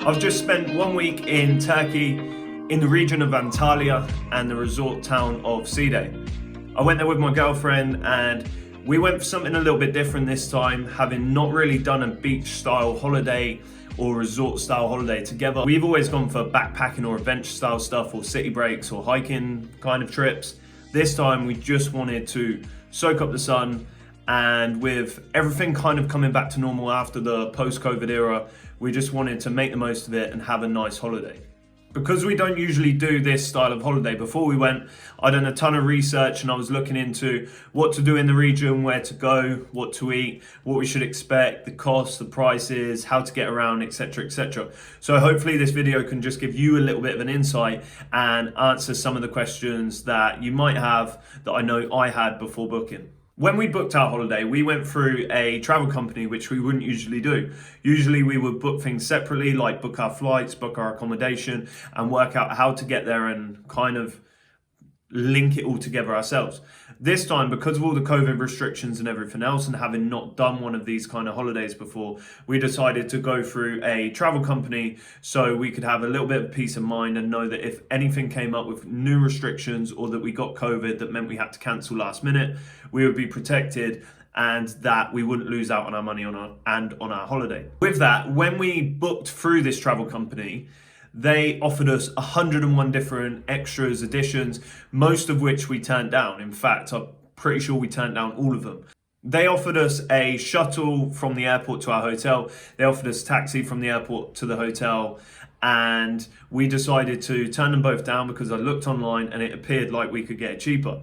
I've just spent 1 week in Turkey, in the region of Antalya and the resort town of Side. I went there with my girlfriend and we went for something a little bit different this time, having not really done a beach style holiday or resort style holiday together. We've always gone for backpacking or adventure style stuff or city breaks or hiking kind of trips. This time we just wanted to soak up the sun, and with everything kind of coming back to normal after the post-COVID era, we just wanted to make the most of it and have a nice holiday. Because we don't usually do this style of holiday, before we went, I'd done a ton of research and I was looking into what to do in the region, where to go, what to eat, what we should expect, the costs, the prices, how to get around, etc, etc. So hopefully this video can just give you a little bit of an insight and answer some of the questions that you might have that I know I had before booking. When we booked our holiday, we went through a travel company, which we wouldn't usually do. Usually we would book things separately, like book our flights, book our accommodation, and work out how to get there and kind of link it all together ourselves. This time, because of all the COVID restrictions and everything else, and having not done one of these kind of holidays before, we decided to go through a travel company so we could have a little bit of peace of mind and know that if anything came up with new restrictions or that we got COVID that meant we had to cancel last minute, we would be protected and that we wouldn't lose out on our money on our holiday. With that, when we booked through this travel company, they offered us 101 different extras, additions, most of which we turned down. In fact, I'm pretty sure we turned down all of them. They offered us a shuttle from the airport to our hotel. They offered us a taxi from the airport to the hotel. And we decided to turn them both down because I looked online and it appeared like we could get it cheaper.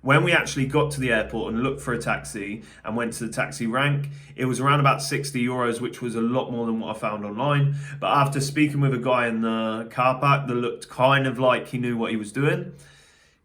When we actually got to the airport and looked for a taxi and went to the taxi rank, it was around about 60 euros, which was a lot more than what I found online. But after speaking with a guy in the car park that looked kind of like he knew what he was doing,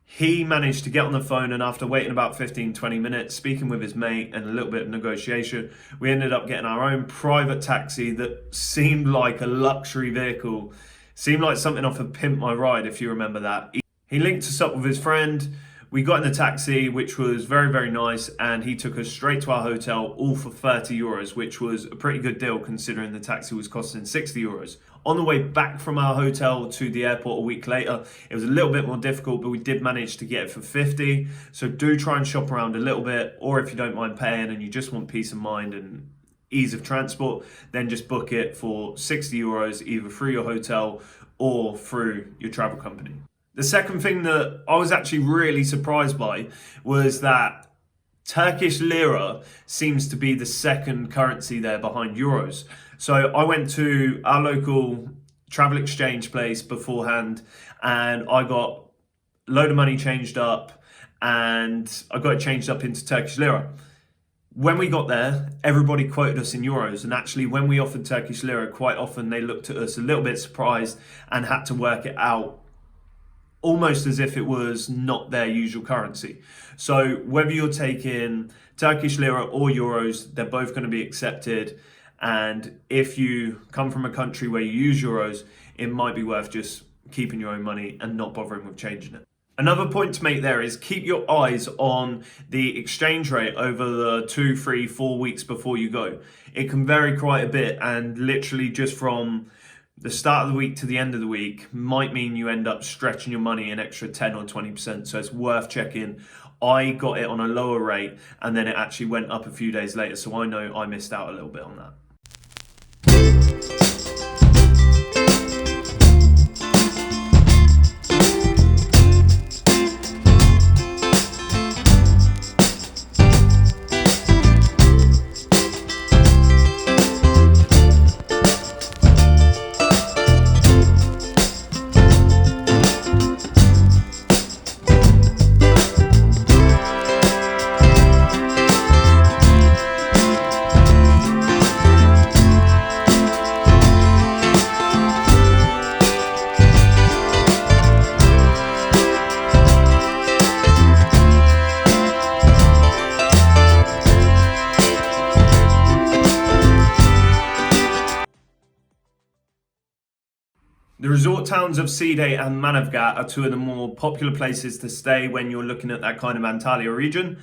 he managed to get on the phone, and after waiting about 15-20 minutes, speaking with his mate and a little bit of negotiation, we ended up getting our own private taxi that seemed like a luxury vehicle, seemed like something off of Pimp My Ride, if you remember that. He linked us up with his friend. We got in the taxi, which was very, very nice, and he took us straight to our hotel, all for 30 euros, which was a pretty good deal considering the taxi was costing 60 euros. On the way back from our hotel to the airport a week later, it was a little bit more difficult, but we did manage to get it for 50. So do try and shop around a little bit, or if you don't mind paying and you just want peace of mind and ease of transport, then just book it for 60 euros, either through your hotel or through your travel company. The second thing that I was actually really surprised by was that Turkish lira seems to be the second currency there behind euros. So I went to our local travel exchange place beforehand and I got a load of money changed up and I got it changed up into Turkish lira. When we got there, everybody quoted us in euros, and actually when we offered Turkish lira, quite often they looked at us a little bit surprised and had to work it out almost as if it was not their usual currency. So whether you're taking Turkish lira or euros, they're both going to be accepted. And if you come from a country where you use euros, it might be worth just keeping your own money and not bothering with changing it. Another point to make there is keep your eyes on the exchange rate over the 2, 3, 4 weeks before you go. It can vary quite a bit, and literally just from the start of the week to the end of the week might mean you end up stretching your money an extra 10 or 20%. So it's worth checking. I got it on a lower rate and then it actually went up a few days later. So I know I missed out a little bit on that. The resort towns of Side and Manavgat are two of the more popular places to stay when you're looking at that kind of Antalya region.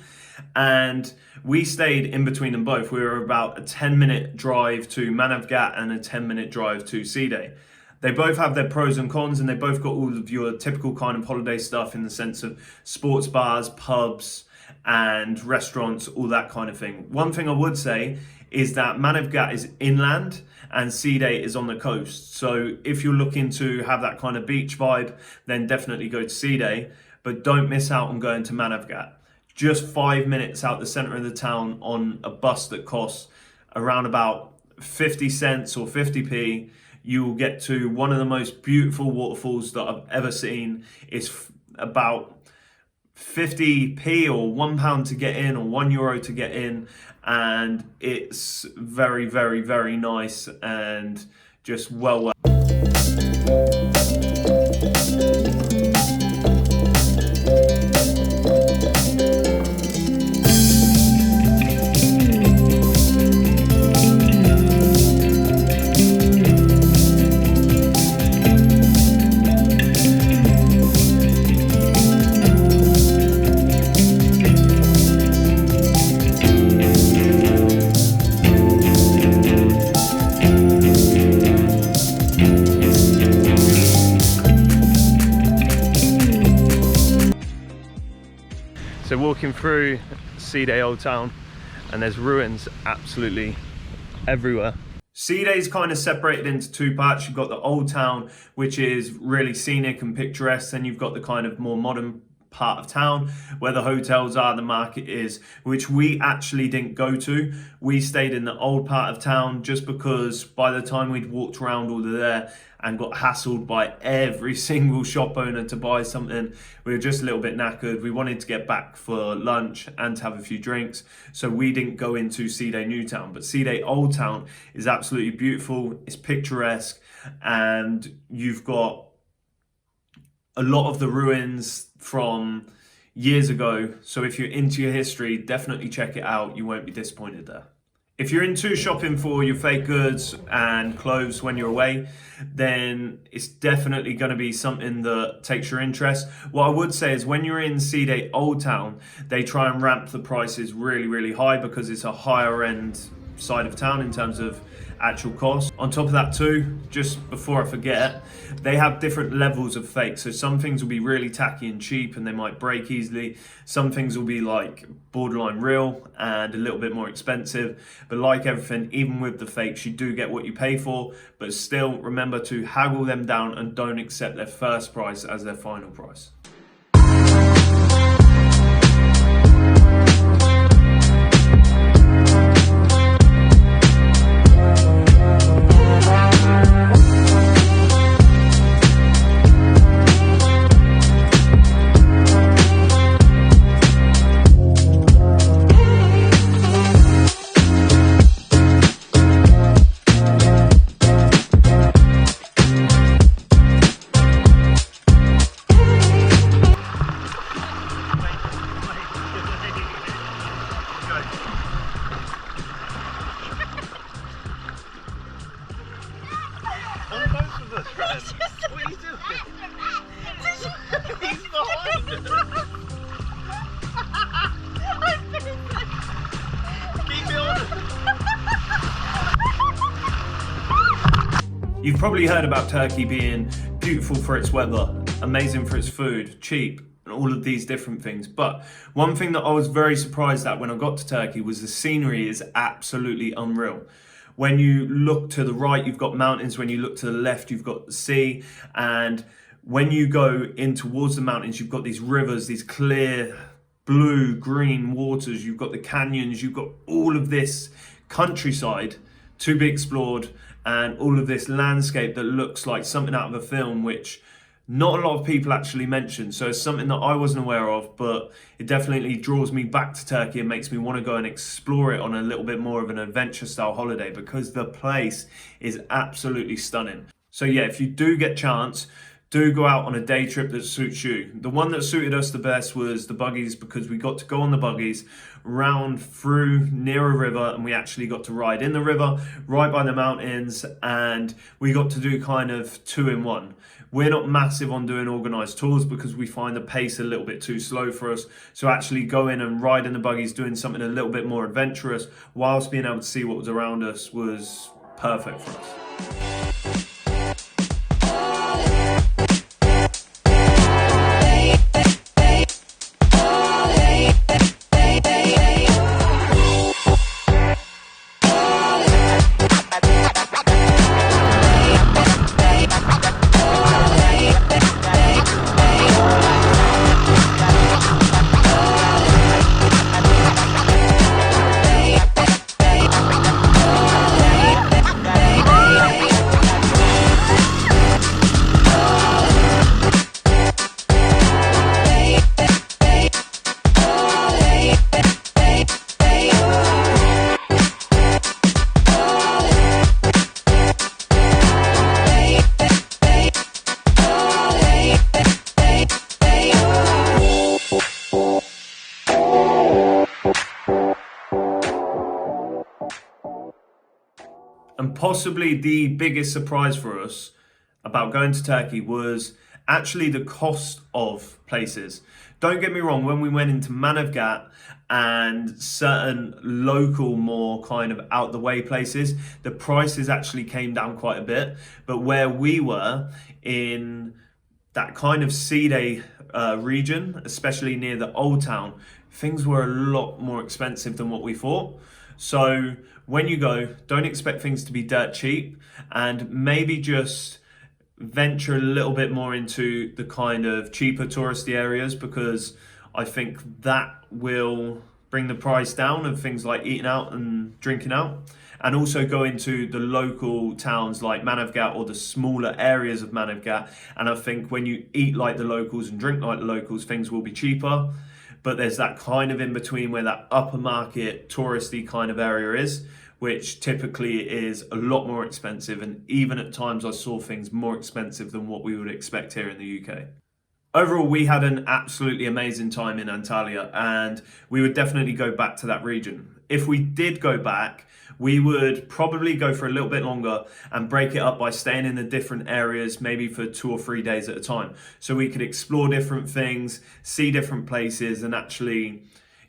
And we stayed in between them both. We were about a 10-minute drive to Manavgat and a 10-minute drive to Side. They both have their pros and cons, and they both got all of your typical kind of holiday stuff in the sense of sports bars, pubs, and restaurants, all that kind of thing. One thing I would say is that Manavgat is inland and Side is on the coast. So if you're looking to have that kind of beach vibe, then definitely go to Side, but don't miss out on going to Manavgat. Just 5 minutes out the center of the town on a bus that costs around about 50 cents or 50p. You will get to one of the most beautiful waterfalls that I've ever seen. It's about 50p or £1 to get in or €1 to get in, and it's very, very, very nice and just well worth. So walking through Side Old Town, and there's ruins absolutely everywhere. Side is kind of separated into two parts. You've got the old town, which is really scenic and picturesque. Then you've got the kind of more modern part of town where the hotels are, the market is, which we actually didn't go to. We stayed in the old part of town just because by the time we'd walked around all of there and got hassled by every single shop owner to buy something, we were just a little bit knackered. We wanted to get back for lunch and to have a few drinks, so we didn't go into Side New Town. But Side Old Town is absolutely beautiful, it's picturesque, and you've got a lot of the ruins from years ago. So if you're into your history, definitely check it out. You won't be disappointed there. If you're into shopping for your fake goods and clothes when you're away, then it's definitely going to be something that takes your interest. What I would say is when you're in Side Old Town, they try and ramp the prices really, really high because it's a higher end side of town in terms of actual cost. On top of that too, just before I forget, they have different levels of fake. So some things will be really tacky and cheap and they might break easily. Some things will be like borderline real and a little bit more expensive. But like everything, even with the fakes, you do get what you pay for, but still remember to haggle them down and don't accept their first price as their final price. What are you doing? He's behind us. Keep it on. You've probably heard about Turkey being beautiful for its weather, amazing for its food, cheap, and all of these different things. But one thing that I was very surprised at when I got to Turkey was the scenery is absolutely unreal. When you look to the right, you've got mountains. When you look to the left, you've got the sea. And when you go in towards the mountains, you've got these rivers, these clear blue, green waters. You've got the canyons. You've got all of this countryside to be explored and all of this landscape that looks like something out of a film, which not a lot of people actually mention. So it's something that I wasn't aware of, but it definitely draws me back to Turkey and makes me want to go and explore it on a little bit more of an adventure style holiday because the place is absolutely stunning. So yeah, if you do get chance, do go out on a day trip that suits you. The one that suited us the best was the buggies, because we got to go on the buggies round through near a river, and we actually got to ride in the river, ride by the mountains, and we got to do kind of 2-in-1. We're not massive on doing organised tours because we find the pace a little bit too slow for us. So actually going and riding the buggies, doing something a little bit more adventurous whilst being able to see what was around us was perfect for us. And possibly the biggest surprise for us about going to Turkey was actually the cost of places. Don't get me wrong, when we went into Manavgat and certain local, more kind of out the way places, the prices actually came down quite a bit. But where we were in that kind of Side region, especially near the old town, things were a lot more expensive than what we thought. So when you go, don't expect things to be dirt cheap, and maybe just venture a little bit more into the kind of cheaper touristy areas, because I think that will bring the price down of things like eating out and drinking out. And also go into the local towns like Manavgat or the smaller areas of Manavgat. And I think when you eat like the locals and drink like the locals, things will be cheaper. But there's that kind of in between where that upper market touristy kind of area is, which typically is a lot more expensive. And even at times I saw things more expensive than what we would expect here in the UK. Overall, we had an absolutely amazing time in Antalya, and we would definitely go back to that region. If we did go back, we would probably go for a little bit longer and break it up by staying in the different areas, maybe for 2 or 3 days at a time. So we could explore different things, see different places, and actually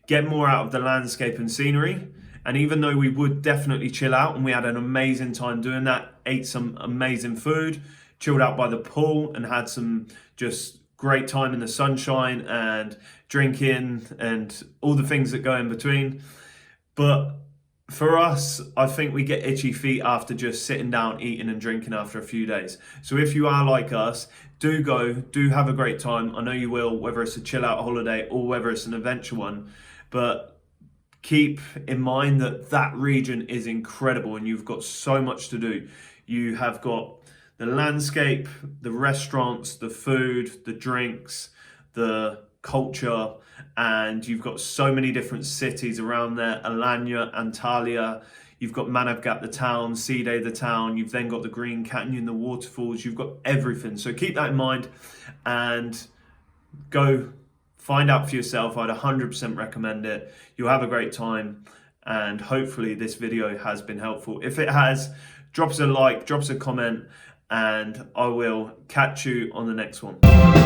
get more out of the landscape and scenery. And even though we would definitely chill out, and we had an amazing time doing that, ate some amazing food, chilled out by the pool, and had some just great time in the sunshine and drinking and all the things that go in between. But for us, I think we get itchy feet after just sitting down, eating and drinking after a few days. So if you are like us, do go, do have a great time. I know you will, whether it's a chill out holiday or whether it's an adventure one. But keep in mind that that region is incredible and you've got so much to do. You have got the landscape, the restaurants, the food, the drinks, the culture, and you've got so many different cities around there. Alanya, Antalya, you've got Manavgat the town, Side the town, you've then got the Green Canyon, the waterfalls, you've got everything. So keep that in mind and go find out for yourself. I'd 100% recommend it. You'll have a great time, and hopefully this video has been helpful. If it has, drop us a like, drop us a comment, and I will catch you on the next one.